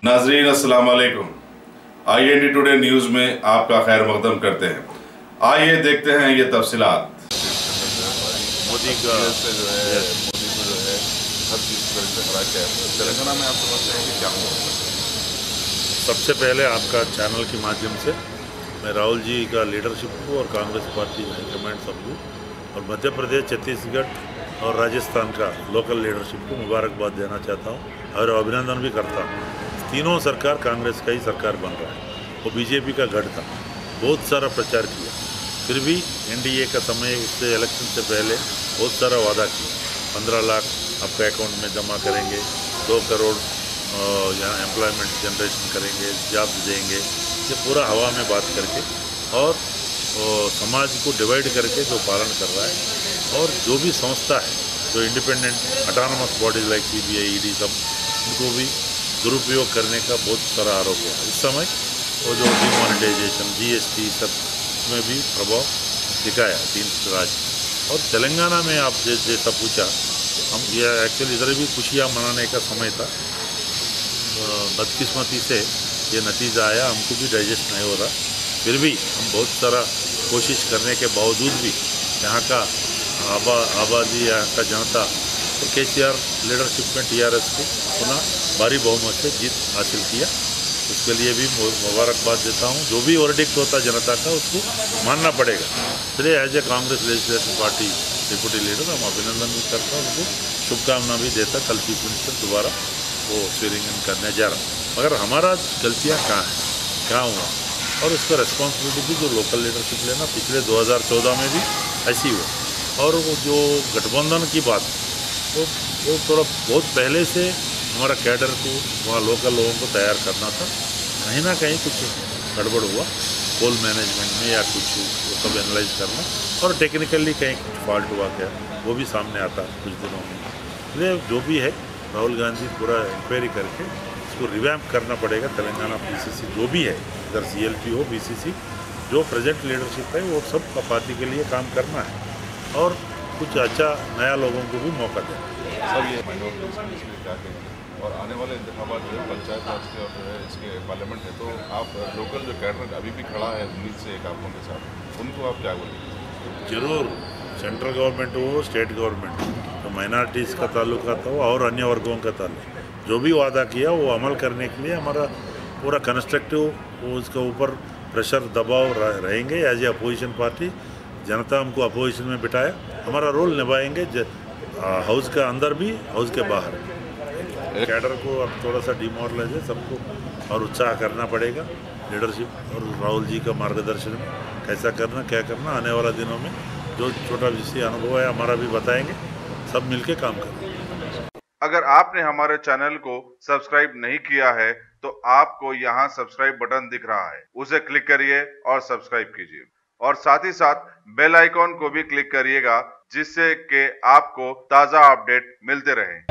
नाजरीन अस्सलाम वालेकुम। IND टुडे न्यूज़ में आपका खैर मकदम करते हैं। आइए देखते हैं ये तफसीलात। मोदी का मोदी को जो है हर चीज़ से हरा के तेलंगाना में आप समझते हैं कि क्या हुआ? सबसे पहले आपका चैनल के माध्यम से मैं राहुल जी का लीडरशिप को और कांग्रेस पार्टी हाईकमांड सबको और मध्य प्रदेश, छत्तीसगढ़ और राजस्थान का लोकल लीडरशिप को मुबारकबाद देना चाहता हूँ और अभिनंदन भी करता हूँ। तीनों सरकार कांग्रेस का ही सरकार बन रहा है। वो बीजेपी का गढ़ था, बहुत सारा प्रचार किया, फिर भी NDA का समय उससे इलेक्शन से पहले बहुत सारा वादा किया। 15 लाख आपका अकाउंट में जमा करेंगे, 2 करोड़ यहाँ एम्प्लॉयमेंट जनरेशन करेंगे, जॉब देंगे, ये पूरा हवा में बात करके और समाज को डिवाइड करके जो पालन कर रहा है। और जो भी संस्था है, जो independent autonomous bodies like CBI, ED सब, उनको भी दुरुपयोग करने का बहुत सारा आरोप है। इस समय वो जो डिमोनेटाइजेशन, GST सब में भी प्रभाव दिखाया 3 राज्य। और तेलंगाना में आप जैसा पूछा, हम ये एक्चुअली इधर भी खुशियाँ मनाने का समय था। बदकिस्मती से ये नतीजा आया, हमको भी डाइजेस्ट नहीं हो रहा। फिर भी हम बहुत सारा कोशिश करने के बावजूद भी यहाँ का आबादी, यहाँ का जनता तो KCR लीडरशिप में TRS को पुनः भारी बहुमत से जीत हासिल किया। उसके लिए भी मुबारकबाद देता हूँ। जो भी वर्डिक्ट होता जनता का उसको मानना पड़ेगा। इसलिए as a Congress legislative party deputy leader हम अभिनंदन भी करता हूँ, उनको शुभकामना भी देता। कल चीफ मिनिस्टर दोबारा वो स्वीरिंग इन करने जा रहा हूँ। मगर हमारा गलतियाँ कहाँ हैं, क्या हुआ, और उसका रिस्पॉन्सिबिलिटी भी जो लोकल लीडरशिप लेना। पिछले 2014 में भी ऐसी हुआ। और वो जो गठबंधन की बात, वो थोड़ा बहुत पहले से हमारा कैडर को, वहाँ लोकल लोगों को तैयार करना था। कहीं ना कहीं कुछ गड़बड़ हुआ पोल मैनेजमेंट में या कुछ, वो सब एनालाइज करना, और टेक्निकली कहीं कुछ फॉल्ट हुआ क्या, वो भी सामने आता कुछ दिनों में। इसलिए जो भी है, राहुल गांधी पूरा इंक्वायरी करके इसको रिवैम्प करना पड़ेगा। तेलंगाना PCC जो भी है, इधर CLP हो, BCC, जो प्रेजेंट लीडरशिप है, वो सब पार्टी के लिए काम करना है और कुछ अच्छा नया लोगों को भी मौका देना। सर, ये माइनॉरिटीज इसमें क्या करेंगे? और आने वाले इंतखाबात जो है पंचायत राज के और जो है इसके पार्लियामेंट है, तो आप लोकल जो कैडर अभी भी खड़ा है उम्मीद से एक आपकों के साथ, उनको आप क्या बोलेंगे? जरूर, सेंट्रल गवर्नमेंट हो, स्टेट गवर्नमेंट, तो माइनॉरिटीज़ का ताल्लुका था और अन्य वर्गों का ताल्लुक, जो भी वादा किया वो अमल करने के लिए हमारा पूरा कंस्ट्रक्टिव उसके ऊपर प्रेशर दबाव रहेंगे। एज ए अपोजिशन पार्टी जनता हमको अपोजिशन में बिठाया, हमारा रोल निभाएंगे, हाउस के अंदर भी, हाउस के बाहर। कैडर को अब थोड़ा सा डिमोरलाइज है सबको, और उत्साह करना पड़ेगा लीडरशिप और राहुल जी का मार्गदर्शन में कैसा करना, क्या करना। आने वाला दिनों में जो छोटा विषय अनुभव है हमारा भी बताएंगे, सब मिलके काम करेंगे। अगर आपने हमारे चैनल को सब्सक्राइब नहीं किया है तो आपको यहाँ सब्सक्राइब बटन दिख रहा है, उसे क्लिक करिए और सब्सक्राइब कीजिए, और साथ ही साथ बेल आइकॉन को भी क्लिक करिएगा, जिससे कि आपको ताज़ा अपडेट मिलते रहें।